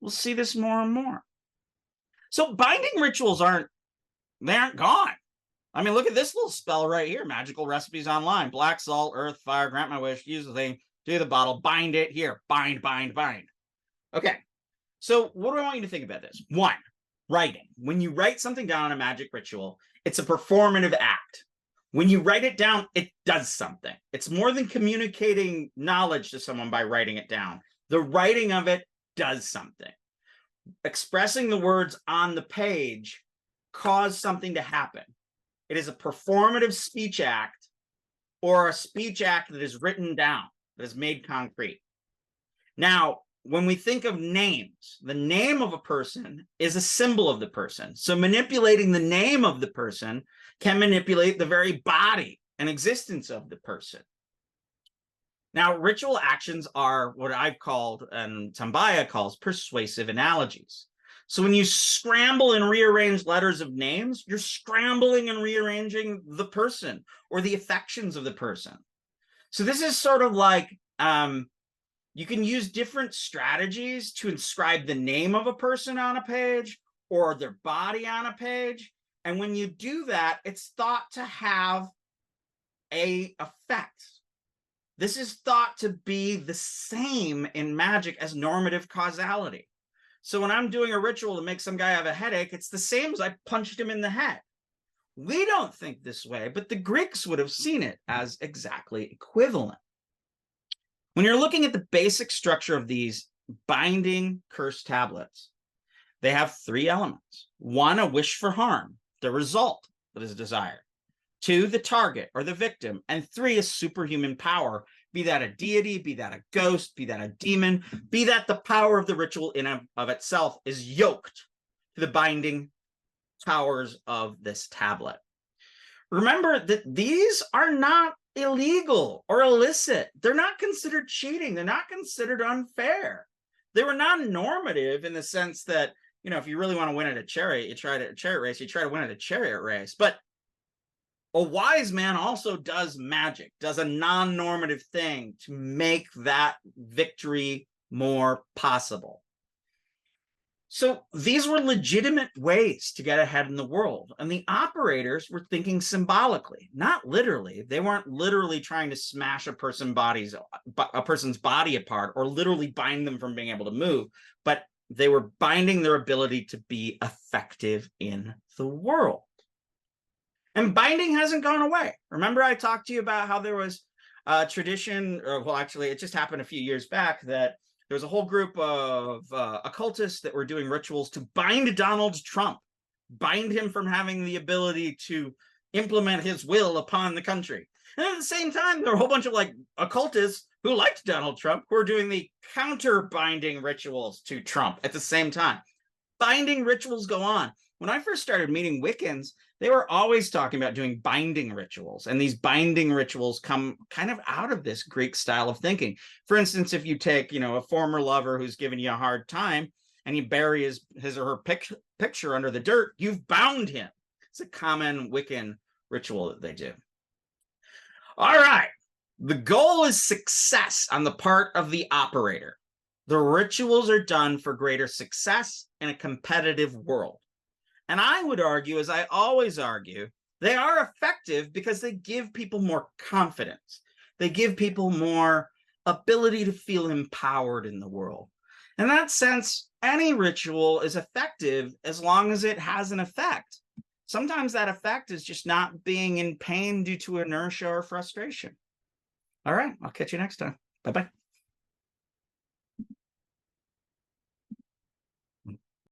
we'll see this more and more. So binding rituals aren't gone. I mean, look at this little spell right here. Magical recipes online. Black salt, earth, fire, grant my wish, use the thing, do the bottle, bind it here. Bind, bind, bind. Okay. So what do I want you to think about this? One, writing. When you write something down in a magic ritual, it's a performative act. When you write it down, it does something. It's more than communicating knowledge to someone by writing it down. The writing of it does something. Expressing the words on the page cause something to happen. It is a performative speech act or a speech act that is written down, that is made concrete. Now, when we think of names, the name of a person is a symbol of the person. So manipulating the name of the person can manipulate the very body and existence of the person. Now, ritual actions are what I've called, and Tambaya calls, persuasive analogies. So when you scramble and rearrange letters of names, you're scrambling and rearranging the person or the affections of the person. So this is sort of like, you can use different strategies to inscribe the name of a person on a page or their body on a page. And when you do that, it's thought to have an effect. This is thought to be the same in magic as normative causality. So when I'm doing a ritual to make some guy have a headache, it's the same as I punched him in the head. We don't think this way, but the Greeks would have seen it as exactly equivalent. When you're looking at the basic structure of these binding curse tablets, they have three elements. One, a wish for harm, the result that is desired. Two, the target or the victim. And three, a superhuman power, be that a deity, be that a ghost, be that a demon, be that the power of the ritual in and of itself is yoked to the binding powers of this tablet. Remember that these are not illegal or illicit. They're not considered cheating. They're not considered unfair. They were non-normative in the sense that, you know, if you really want to win at a chariot, you try to win at a chariot race. But a wise man also does magic, does a non-normative thing to make that victory more possible. So these were legitimate ways to get ahead in the world. And the operators were thinking symbolically, not literally. They weren't literally trying to smash a person's body apart or literally bind them from being able to move, but they were binding their ability to be effective in the world. And binding hasn't gone away. Remember I talked to you about how there was a tradition, or well, actually, it just happened a few years back that there was a whole group of occultists that were doing rituals to bind Donald Trump, bind him from having the ability to implement his will upon the country. And at the same time, there were a whole bunch of like occultists who liked Donald Trump who were doing the counter-binding rituals to Trump at the same time. Binding rituals go on. When I first started meeting Wiccans, they were always talking about doing binding rituals. And these binding rituals come kind of out of this Greek style of thinking. For instance, if you take, a former lover who's giving you a hard time and you bury his or her picture under the dirt, you've bound him. It's a common Wiccan ritual that they do. All right. The goal is success on the part of the operator. The rituals are done for greater success in a competitive world. And I would argue, as I always argue, they are effective because they give people more confidence. They give people more ability to feel empowered in the world. In that sense, any ritual is effective as long as it has an effect. Sometimes that effect is just not being in pain due to inertia or frustration. All right, I'll catch you next time. Bye-bye.